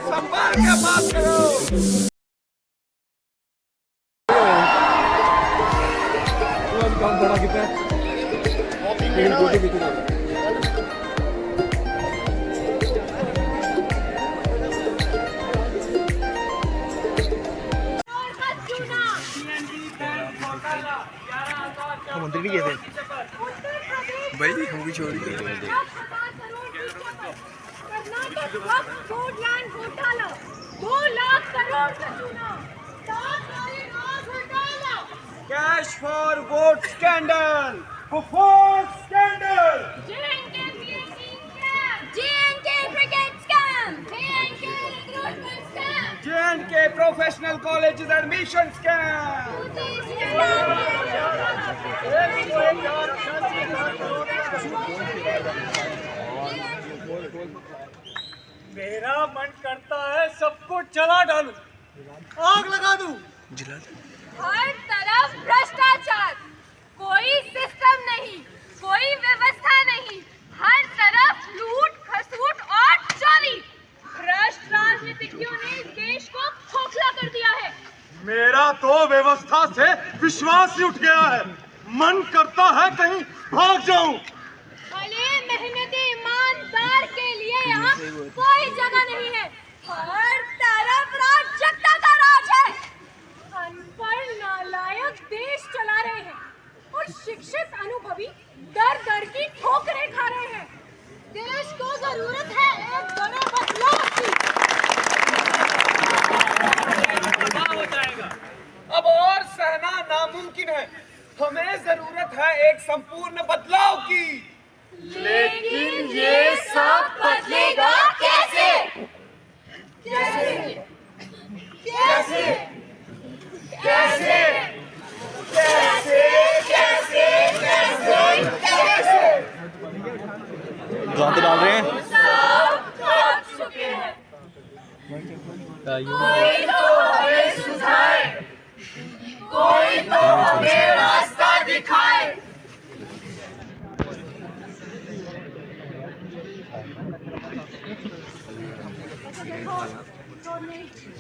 संभाल के बात करो। काम बड़ा कितना है? मंदिर भी गए थे भाई, हम भी छोड़ दिए। घोटाला 2 लाख करोड़ का चूना, cash for vote scandal, Kufar scandal, JNK cricket scam, JNK recruitment scam, JNK professional colleges admission scam. मेरा मन करता है सबको जला डालूं, आग लगा दूं। हर तरफ भ्रष्टाचार, कोई सिस्टम नहीं, कोई व्यवस्था नहीं, हर तरफ लूट खसूट और चोरी। भ्रष्ट राजनीतिज्ञों ने इस देश को खोखला कर दिया है। मेरा तो व्यवस्था से विश्वास ही उठ गया है, मन करता है कहीं भाग जाऊं। भले मेहनती ईमानदार के लिए यहाँ कोई जगह नहीं है, हर तरफ राजसत्ता का राज है। अनपढ़ नालायक देश चला रहे हैं और शिक्षित अनुभवी दर दर की ठोकरें खा रहे हैं। देश को जरूरत है एक बड़े बदलाव की। अब और सहना नामुमकिन है, हमें जरूरत है एक संपूर्ण बदलाव की। लेकिन ये सब बदलेगा कैसे? कैसे? कैसे? कैसे? कैसे? कैसे? कैसे? गाते डाल रहे हैं। सब थक चुके हैं। कोई तो हमें सुझाए, कोई तो हमें रास्ता दिखाए।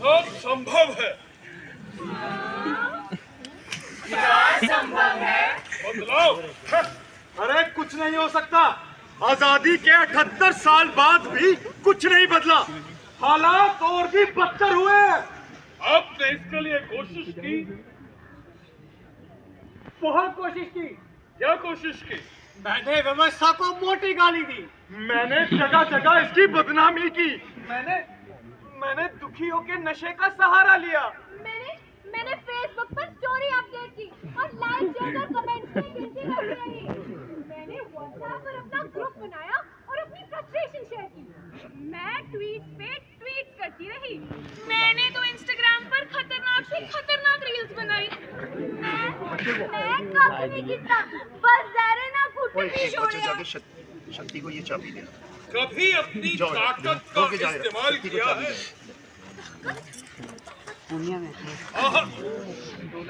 सब संभव है। क्या संभव है? बदलाव? अरे कुछ नहीं हो सकता। आजादी के 78 साल बाद भी कुछ नहीं बदला, हालात और भी बदतर हुए। आपने इसके लिए कोशिश की? बहुत कोशिश की। क्या कोशिश की? मैंने व्यवस्था को मोटी गाली दी, मैंने जगह जगह इसकी बदनामी की, मैंने दुखियों के नशे का सहारा लिया। मैंने फेसबुक पर स्टोरी अपडेट की और लाइक शेयर और कमेंट्स में गिनती करती रही। मैंने व्हाट्सएप पर अपना ग्रुप बनाया और अपनी फ्रस्ट्रेशन शेयर की। मैं ट्वीट पे ट्वीट करती रही। मैंने तो इंस्टाग्राम पर खतरनाक से खतरनाक रील्स बनाई। मैं कभी नहीं गिरता, बस जहरे ना घुटने भी छोड़े। शक्ति को ये चाबी देना। कभी अपनी ताकत का इस्तेमाल किया है?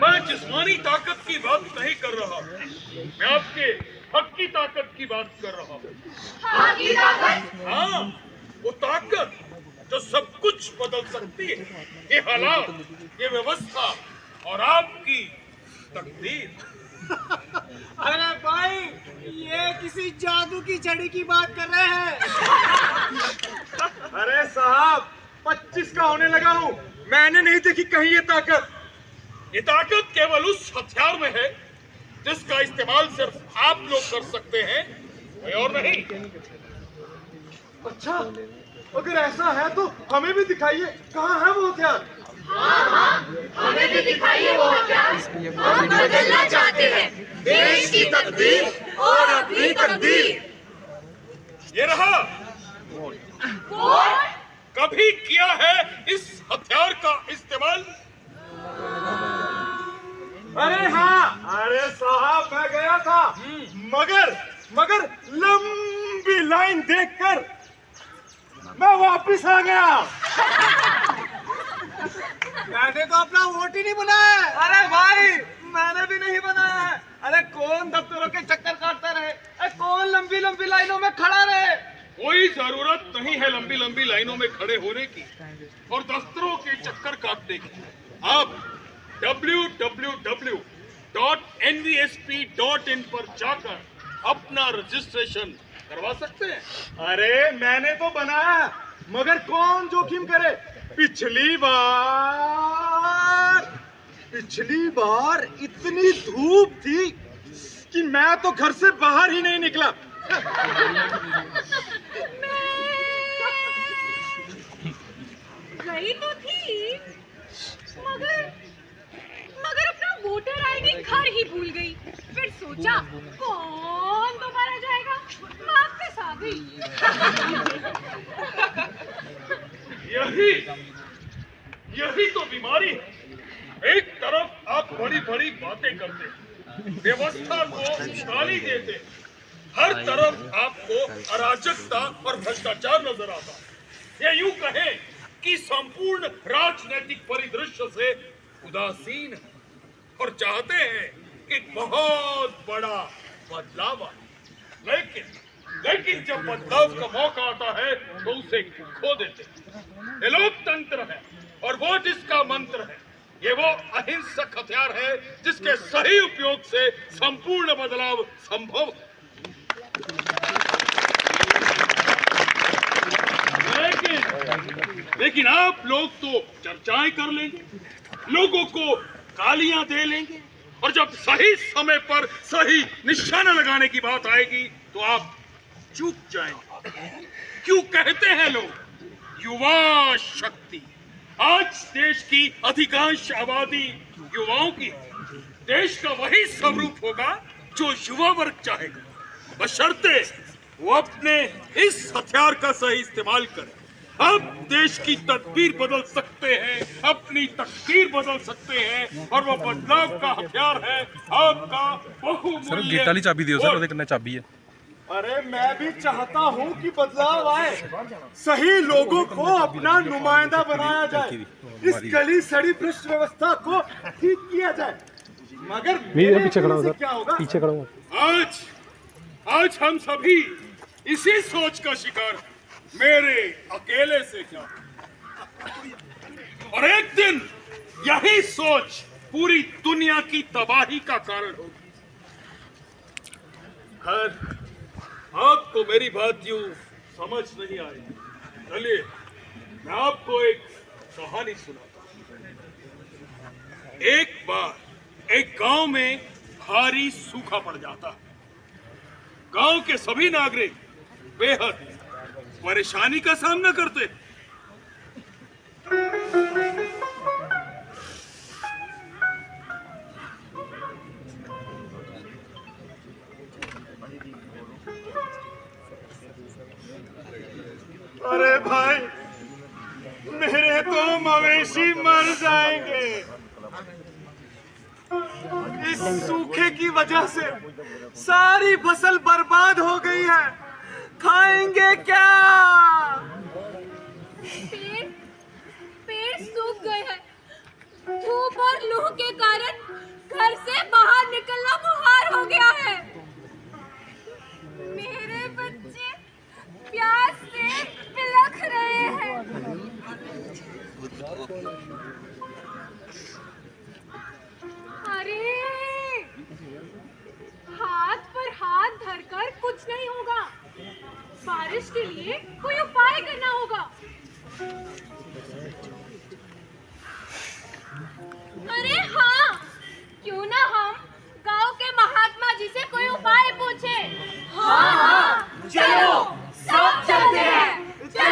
मैं जिस्मानी ताकत की बात नहीं कर रहा, मैं आपके हक की ताकत की बात कर रहा हूँ। हाँ, वो ताकत जो सब कुछ बदल सकती है, ये हालात, ये व्यवस्था और आपकी तकदीर। अरे भाई, ये किसी जादू की छड़ी की बात कर रहे हैं। अरे साहब, 25 का होने लगा हूँ, मैंने नहीं देखी कहीं ये ताकत। ये ताकत केवल उस हथियार में है जिसका इस्तेमाल सिर्फ आप लोग कर सकते हैं, कोई और नहीं। अच्छा, अगर ऐसा है तो हमें भी दिखाइए, कहाँ है वो हथियार? हमें भी दिखाइए वो हथियार। हम बदलना चाहते हैं देश की तकदीर और अपनी तकदीर। ये रहा। वोट कभी किया है इस हथियार का इस्तेमाल? अरे हाँ, अरे साहब मैं गया था, मगर लंबी लाइन देखकर मैं वापिस आ गया। मैंने तो अपना वोट ही नहीं बनाया है। अरे भाई मैंने भी नहीं बनाया है। अरे कौन दफ्तरों के चक्कर काटता रहे, कौन लंबी लंबी लाइनों में खड़ा रहे। कोई जरूरत नहीं है लंबी लंबी लाइनों में खड़े होने की और दफ्तरों के चक्कर काटने की। आप www.nvsp.in पर जाकर अपना रजिस्ट्रेशन करवा सकते हैं। अरे मैंने तो बनाया, मगर कौन जोखिम करे। पिछली बार इतनी धूप थी कि मैं तो घर से बाहर ही नहीं निकला। गई तो थी मगर अपना वोटर आईडी घर ही भूल गई। फिर सोचा कौन दोबारा जाएगा, वापस आ गई। यही तो बीमारी है। एक तरफ आप बड़ी बड़ी बातें करते, व्यवस्था को गाली देते, हर तरफ आपको अराजकता और भ्रष्टाचार नजर आता। ये यूं कहें कि संपूर्ण राजनीतिक परिदृश्य से उदासीन है और चाहते हैं कि बहुत बड़ा बदलाव आए। लेकिन जब बदलाव का मौका आता है तो उसे खो देते। ये लोकतंत्र है और वोट इसका मंत्र है। ये वो अहिंसक हथियार है जिसके सही उपयोग से संपूर्ण बदलाव संभव है। लेकिन आप लोग तो चर्चाएं कर लेंगे, लोगों को गालियां दे लेंगे और जब सही समय पर सही निशाना लगाने की बात आएगी तो आप चूक जाएंगे। क्यों कहते हैं लोग युवा शक्ति। आज देश की अधिकांश आबादी युवाओं की है। देश का वही स्वरूप होगा जो युवा वर्ग चाहेगा, बशर्ते वो अपने इस हथियार का सही इस्तेमाल करे। अब देश की तदबीर बदल सकते हैं, अपनी तकदीर बदल सकते हैं और वो बदलाव का हथियार है आपका बहुमूल्य गेट वाली चाबी दियो सर, ਉਹਦੇ चाबी है। अरे मैं भी चाहता हूँ कि बदलाव आए, सही लोगों को अपना नुमाइंदा बनाया जाए, इस गली सड़ी भ्रष्ट व्यवस्था को ठीक किया जाए। मगर पीछे खड़ा हूँ से क्या होगा? पीछे खड़ा हूँ। आज हम सभी इसी सोच का शिकार, मेरे अकेले से क्या, और एक दिन यही सोच पूरी दुनिया की तबाही का कारण होगी। आपको मेरी बात यूं समझ नहीं आई। चलिए मैं आपको एक कहानी सुनाता हूं। एक बार एक गांव में भारी सूखा पड़ जाता है। गांव के सभी नागरिक बेहद परेशानी का सामना करते। अरे भाई मेरे तो मवेशी मर जाएंगे। इस सूखे की वजह से सारी फसल बर्बाद हो गई है, खाएंगे क्या? पेड़ सूख गए हैं। धूप और लू के कारण घर से बाहर निकलना मुहाल हो गया है। मेरे बच्चे प्यास से बिलख रहे हैं। अरे हाथ पर हाथ धरकर कुछ नहीं होगा। बारिश के लिए कोई उपाय करना होगा। अरे हाँ, क्यों ना हम गांव के महात्मा जी से कोई उपाय पूछे। हाँ, चलो सब चलते हैं। चलो।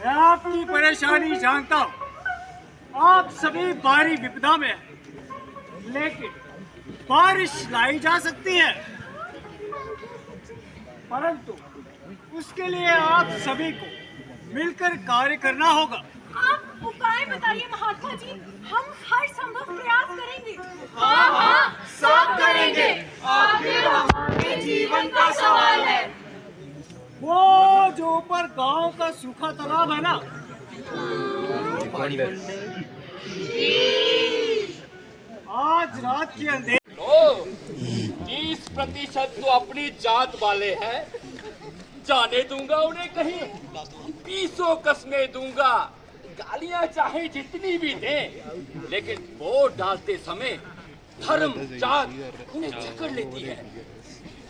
मैं आपकी परेशानी जानता हूँ। आप सभी भारी विपदा में है, लेकिन बारिश लाई जा सकती है, परंतु उसके लिए आप सभी को मिलकर कार्य करना होगा। आप उपाय बताइए महात्मा जी, हम हर संभव प्रयास करेंगे। हाँ, सब करेंगे। आखिर हमारे जीवन का सवाल है। वो जो ऊपर गांव का सूखा तालाब है ना, आज रात के अंधेरे 30% तो अपनी जात वाले हैं, जाने दूंगा उन्हें कहीं, 20 कस्में दूंगा, गालियां चाहे जितनी भी दें, लेकिन वोट डालते समय धर्म जात उन्हें जकड़ लेती है।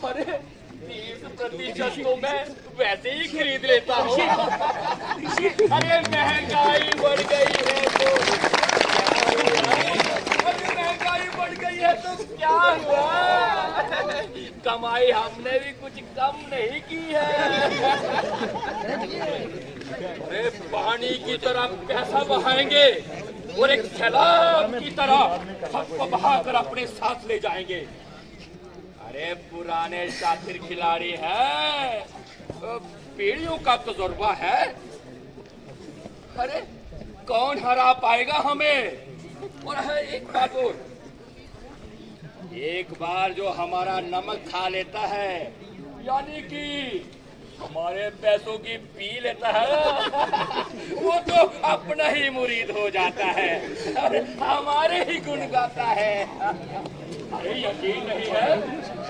अरे 30% तो मैं वैसे ही खरीद लेता हूँ। अरे महंगाई बढ़ गई है तो महंगाई बढ़ गई है तो क्या हुआ, कमाई हमने भी कुछ कम नहीं की है। अरे पानी की तरह पैसा बहाएंगे और एक सैलाब की तरह सबको बहाकर अपने साथ ले जाएंगे। अरे पुराने शातिर खिलाड़ी हैं, पीढ़ियों का तजुर्बा है। अरे कौन हरा पाएगा हमें। और है एक बात और, एक बार जो हमारा नमक खा लेता है, यानी कि हमारे पैसों की पी लेता है, वो तो अपना ही मुरीद हो जाता है, हमारे ही गुण गाता है। अरे यकीन नहीं है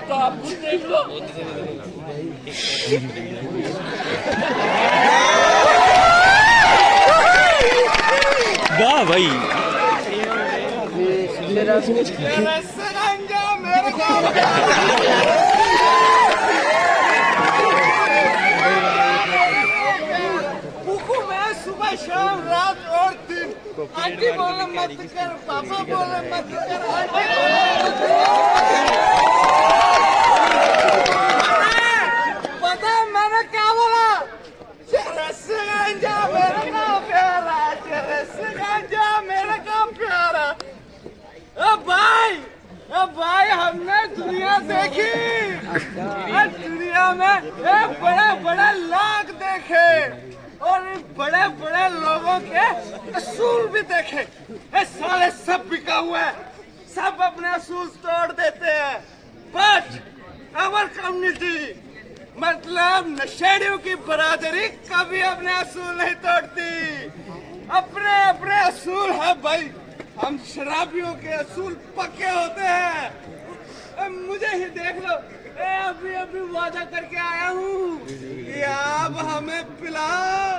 तो आप खुद देख लो। वाह भाई, सुबह शाम रात और दिन आंटी बोले मत कर, पापा बोले मत कर, पता मैंने क्या बोला, गांजा मेरे का प्यारा, गांजा मेरे का प्यारा। भाई हमने दुनिया देखी, दुनिया में बड़े बड़े लोग देखे और बड़े बड़े लोगों के असूल भी देखे। साले सब बिका हुआ है, सब अपने असूल तोड़ देते हैं। बट अवर कम्युनिटी मतलब नशेड़ियों की बरादरी कभी अपने असूल नहीं तोड़ती। अपने अपने असूल है भाई, हम शराबियों के असूल पक्के होते हैं। मुझे ही देख लो, अभी वादा करके आया हूँ कि आप हमें पिलाओ,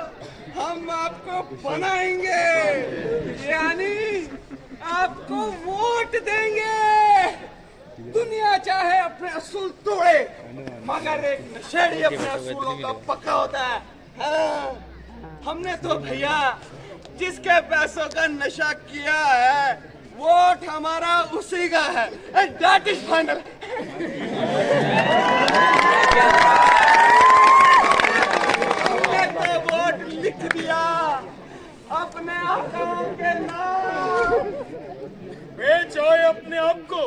हम आपको बनाएंगे, यानी आपको वोट देंगे। दुनिया चाहे अपने असूल तोड़े, मगर एक नशेड़ी अपने असूलों का पक्का होता है। हाँ, हमने तो भैया जिसके पैसों का नशा किया है, वोट हमारा उसी का है। That is final. हमने तो वोट लिख दिया अपने आकाओं के नाम। बेचो अपने आप को।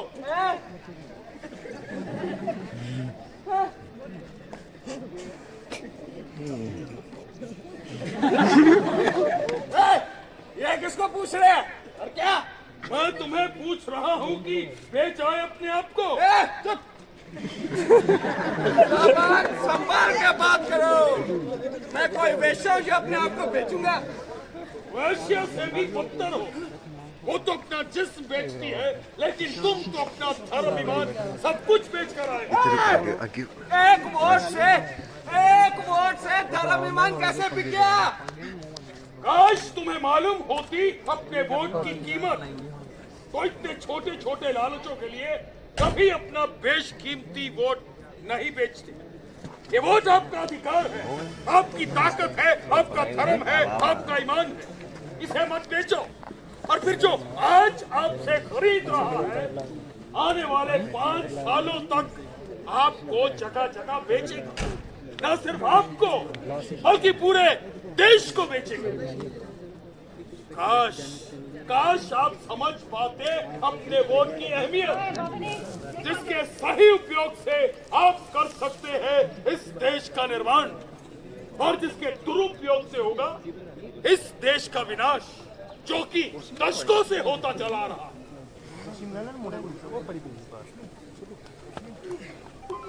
ये किसको पूछ रहे हैं और क्या? मैं तुम्हें पूछ रहा हूँ कि बेचो अपने आप को। चुप, संभाल के बात करो। मैं कोई वेश्या हूँ जो अपने आप को बेचूंगा? वैश्य से भी बदतर हो, वो तो अपना जिस्म बेचती है, लेकिन तुम तो अपना धर्म ईमान सब कुछ बेच कर आए। एक वोट से धर्म ईमान कैसे बिक गया? काश तुम्हें मालूम होती अपने वोट की कीमत, तो इतने छोटे छोटे लालचों के लिए कभी अपना बेशकीमती वोट नहीं बेचते। ये वोट आपका अधिकार है, आपकी ताकत है, आपका धर्म है, आपका ईमान है। इसे मत बेचो। और फिर जो आज आपसे खरीद रहा है, आने वाले 5 सालों तक आपको जगह जगह बेचेगा। न सिर्फ आपको बल्कि पूरे देश को बेचेगा। काश काश आप समझ पाते अपने वोट की अहमियत, जिसके सही उपयोग से आप कर सकते हैं इस देश का निर्माण, और जिसके दुरुपयोग से होगा इस देश का विनाश, जो कि दशकों से होता चला रहा।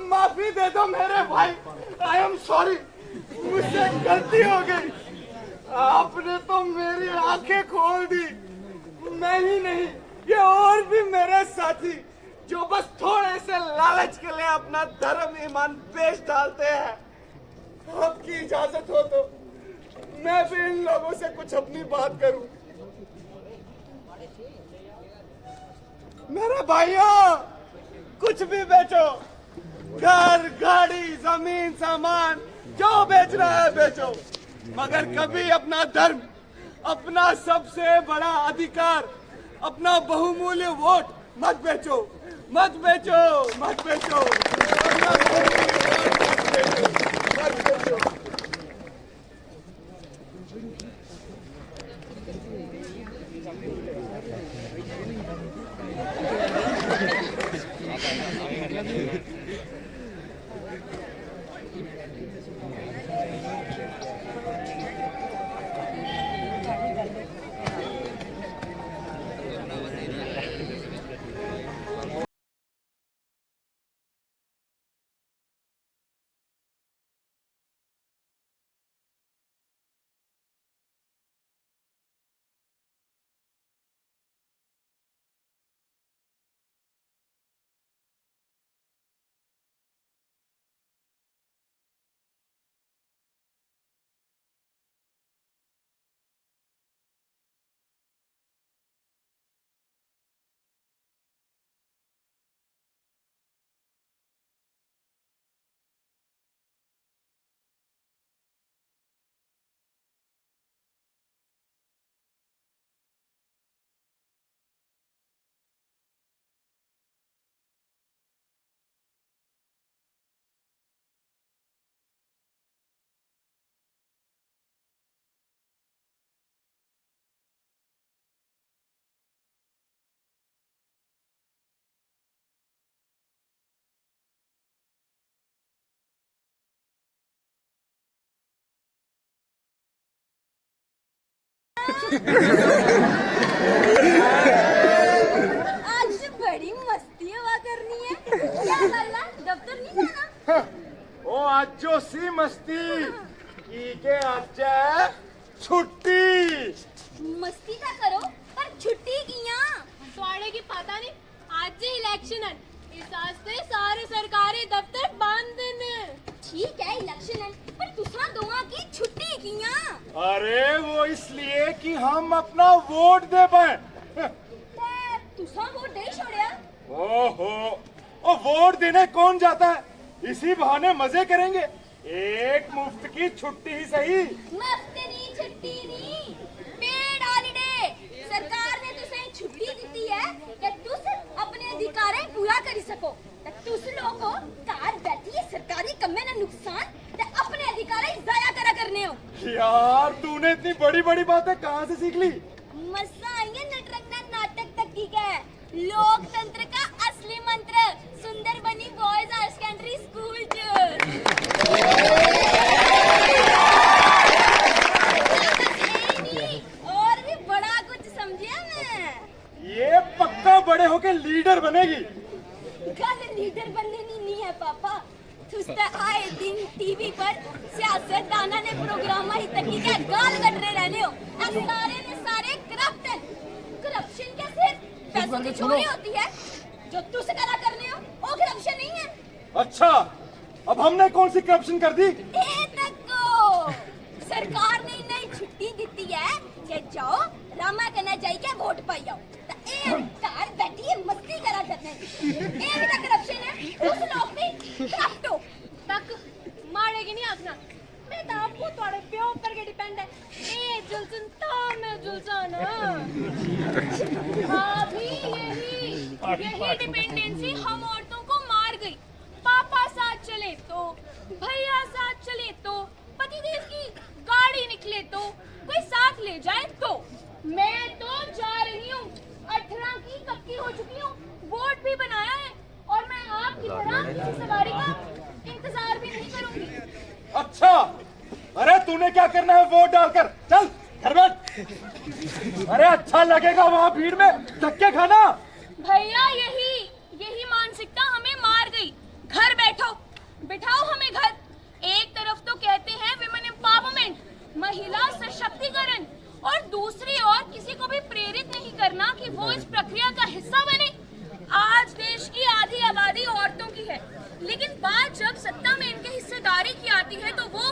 माफी दे दो मेरे भाई, आई एम सॉरी, मुझसे गलती हो गई। आपने तो मेरी आंखें खोल दी। मैं ही नहीं, ये और भी मेरे साथी जो बस थोड़े से लालच के लिए अपना धर्म ईमान बेच डालते हैं। आपकी इजाजत हो तो मैं भी इन लोगों से कुछ अपनी बात करूं। मेरे भाइयों, कुछ भी बेचो, घर, गाड़ी, जमीन, सामान, जो बेचना है बेचो, मगर कभी अपना धर्म, अपना सबसे बड़ा अधिकार, अपना बहुमूल्य वोट मत बेचो, मत बेचो, मत बेचो, अपना बहुमूल्य वोट मत बेचो, मत बेचो। आज बड़ी मस्ती हुआ करनी है। क्या लल्ला, दफ्तर नहीं जाना? ओ आज जो सी मस्ती की के आज है छुट्टी। मस्ती का करो पर छुट्टी किया थोड़े की पता नहीं। आज इलेक्शन है, इस वास्ते सारे सरकारी दफ्तर बंद ने। ठीक है इलेक्शन है, पर तुसा दोवां की छुट्टी किया? अरे वो इसलिए कि हम अपना वोट दे पाए। तुसा वोट दे छोड़िया? ओहो, ओ वोट देने कौन जाता है? इसी बहाने मजे करेंगे। एक मुफ्त की छुट्टी ही सही। मुफ्त नहीं, छुट्टी नहीं, पेड हॉलीडे। सरकार ने तुसे छुट्टी दी है कि तुस अपने अधिकार पूरा कर सको। तुस लोगों कार बैठी सरकारी कम्मे ना नुकसान ते अपने अधिकार जाया करा करने हो। यार तूने इतनी बड़ी बड़ी बातें कहाँ से सीख ली? मजा आई है नटरंगना नाटक तक की का लोकतंत्र का असली मंत्र सुंदर बनी बॉयज हायर सेकेंडरी स्कूल और भी बड़ा कुछ समझिया मैं। ये पक्का बड़े होके लीडर बनेगी। गल लीडर बनने नहीं है पापा। तुस्ते आए दिन टीवी पर सियासतदाना ने प्रोग्राम ही तक की क्या गाल कट रहे रहने हो। सारे ने सारे करप्शन के सिर्फ पैसों की चोरी होती है। जो तुस कला करने हो वो करप्शन नहीं है। अच्छा, अब हमने कौन सी करप्शन कर दी? ए तक को सरकार ने नई छुट्टी दी है कि जाओ रामा कन्या जाई के वोट पाई आओ। ए कार बैठी है मस्ती करा करने। ए भी करप्शन है। उस लोग भी करप्ट हो तक मारे की नहीं आखना। मैं तो आपको थोड़े प्यो पर के डिपेंड है। ए जुलसन तो मैं जुलसन हाँ भी यही डिपेंडेंसी हम औरतों को मार गई। पापा साथ चले तो, भैया साथ चले तो, पतिदेव की गाड़ी निकले तो, कोई साथ ले जाए तो। मैं तो जा रही क्या करना है वोट डालकर, चल घर बैठ। अरे अच्छा लगेगा वहाँ भीड़ में धक्के खाना। भैया यही मानसिकता हमें मार गई। घर बैठो, बिठाओ हमें घर। एक तरफ तो कहते हैं विमेन एम्पावरमेंट, महिला सशक्तिकरण, और दूसरी ओर किसी को भी प्रेरित नहीं करना कि वो इस प्रक्रिया का हिस्सा बने। आज देश की आधी आबादी औरतों की है, लेकिन बात जब सत्ता में इनके हिस्सेदारी की आती है तो वो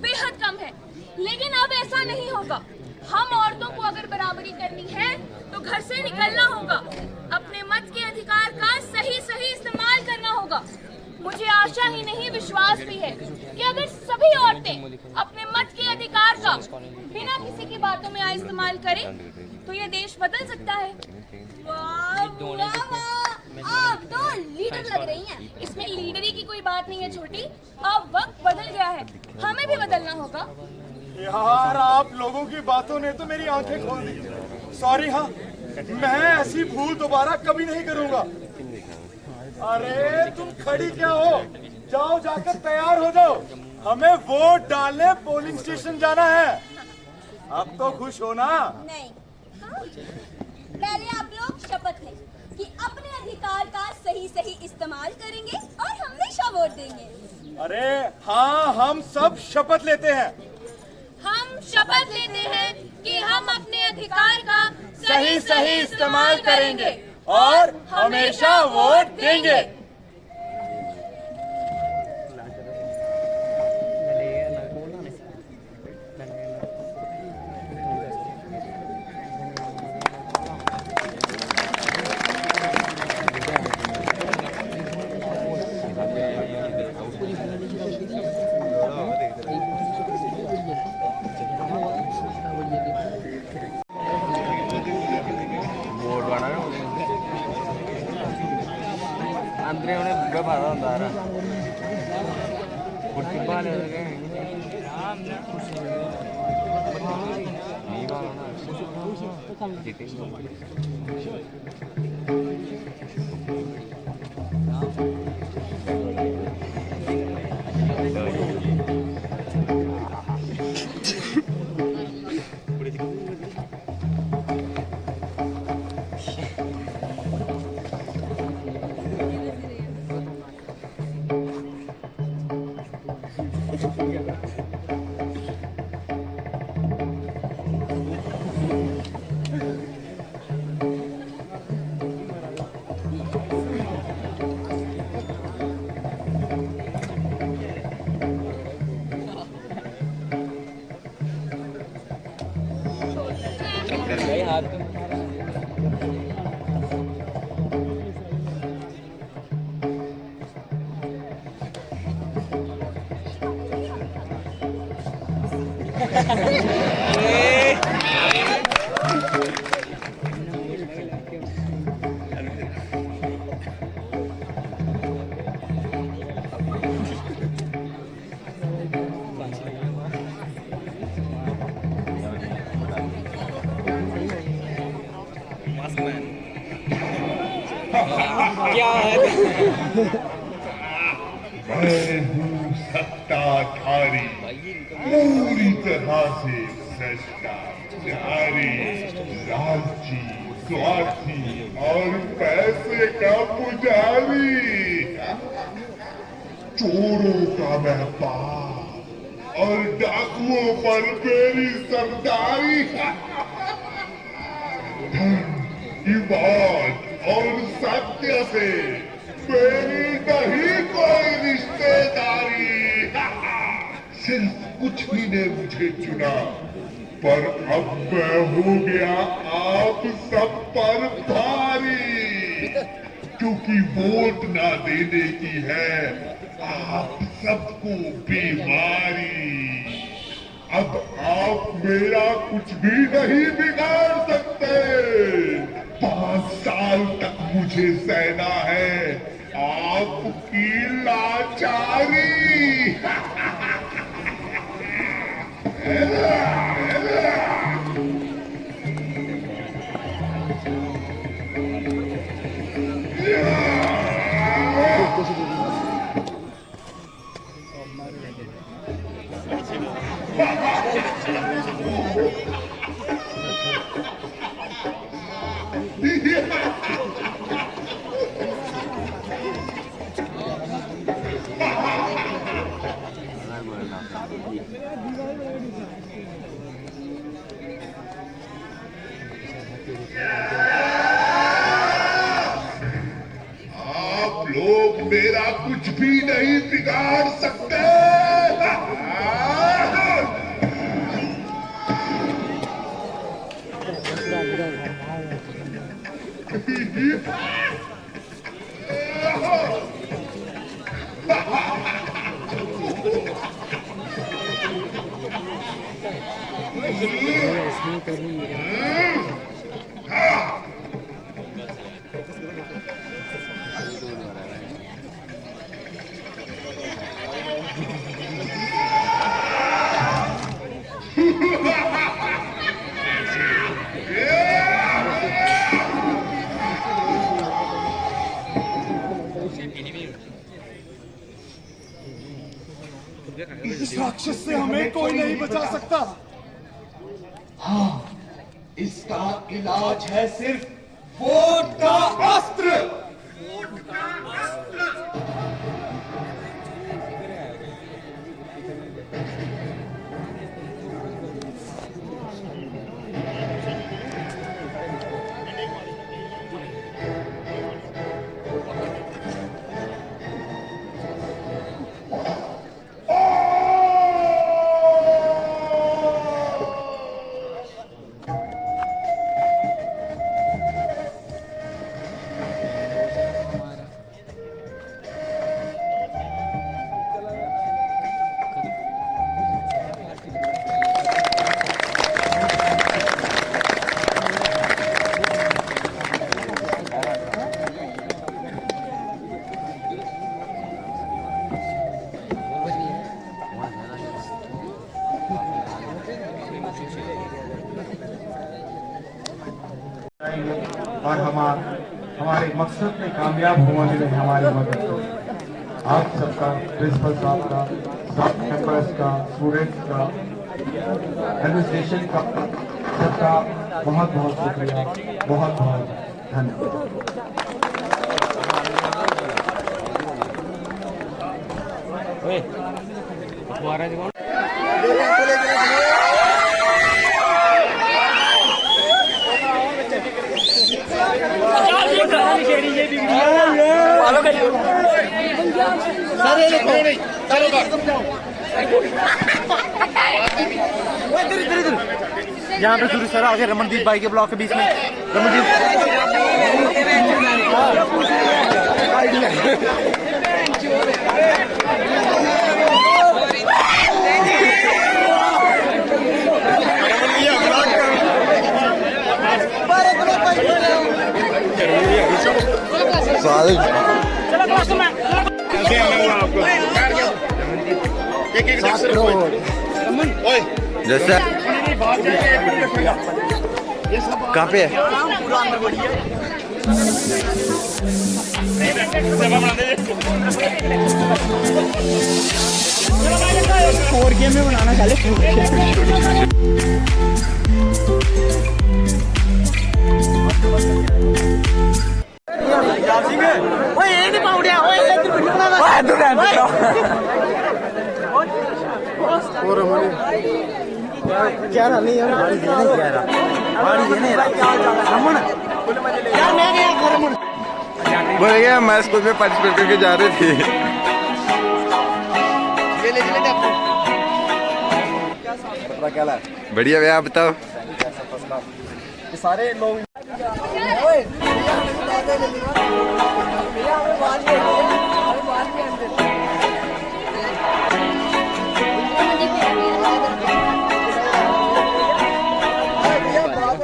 बेहद कम है। लेकिन अब ऐसा नहीं होगा। हम औरतों को अगर बराबरी करनी है तो घर से निकलना होगा, अपने मत के अधिकार का सही इस्तेमाल करना होगा। मुझे आशा ही नहीं, विश्वास भी है कि अगर सभी औरतें अपने मत के अधिकार का बिना किसी की बातों में इस्तेमाल करें तो ये देश बदल सकता है। वाह वाह वाह, आप तो लीडर लग रही हैं। इसमें लीडरी की कोई बात नहीं है छोटी, अब वक्त बदल गया है, हमें भी बदलना होगा। यार आप लोगों की बातों ने तो मेरी आंखें खोल दी। सॉरी, हाँ मैं ऐसी भूल दोबारा कभी नहीं करूंगा। अरे तुम खड़ी क्या हो, जाओ जाकर तैयार हो जाओ, हमें वोट डालने पोलिंग स्टेशन जाना है। अब तो खुश हो ना? नहीं, पहले आप लोग शपथ लें कि अपने अधिकार का सही इस्तेमाल करेंगे और हमेशा वोट देंगे। अरे हाँ, हम सब शपथ लेते हैं। हम शपथ लेते हैं कि हम अपने अधिकार का सही इस्तेमाल करेंगे और हमेशा वोट देंगे। अंदर उन्हें व्यवहार होता है कुर्सी वाले नहीं वाला मैं हूँ सत्ताधारी, पूरी तरह से भ्रष्टाचारी, लालची, स्वार्थी और पैसे का पुजारी। चोरों का मैं बाप और डाकुओं पर मेरी सरदारी। धर्म की बात और सत्य से मेरी नहीं कोई रिश्तेदारी। सिर्फ कुछ ही ने मुझे चुना, पर अब मैं हो गया आप सब पर भारी। क्योंकि वोट ना देने की है आप सबको बीमारी। अब आप मेरा कुछ भी नहीं बिगाड़ सकते। 5 साल तक मुझे सहना है आपकी लाचारी। आप लोग मेरा कुछ भी नहीं बिगाड़ सकते। इस राक्षस से हमें कोई नहीं बचा सकता। हाँ, इसका इलाज है सिर्फ वोट का अस्त्र। और हमारे मकसद में कामयाब होने में हमारी मदद करो। आप सबका, प्रिंसिपल साहब का, सब मेंबर्स का, स्टूडेंट्स का, एडमिनिस्ट्रेशन का, सबका बहुत बहुत शुक्रिया, बहुत बहुत धन्यवाद। यहाँ पे सूर्य सर आगे रमनदीप भाई के ब्लॉक के बीच में रमनदीप जैसा कहाँ पे है? फोर गेम में बनाना चाहे क्या रहा नहीं यार बोल गया मैं स्कूल में पार्टिसिपेट करके जा रहे थे। क्या बढ़िया भैया, आप बताओ। सारे लोग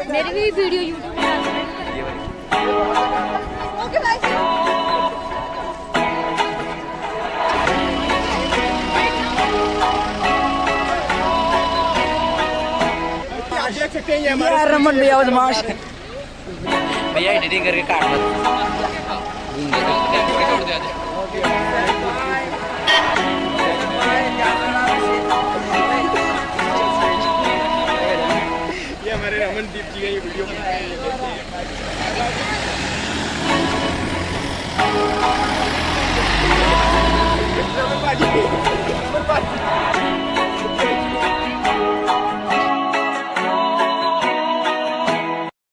मेरी भी वीडियो यूट्यूब पे डाल देना। Okay bye. देख सकते हैं ये हमारे रमन भैया बदमाश भैया एडिटिंग करके काट मत।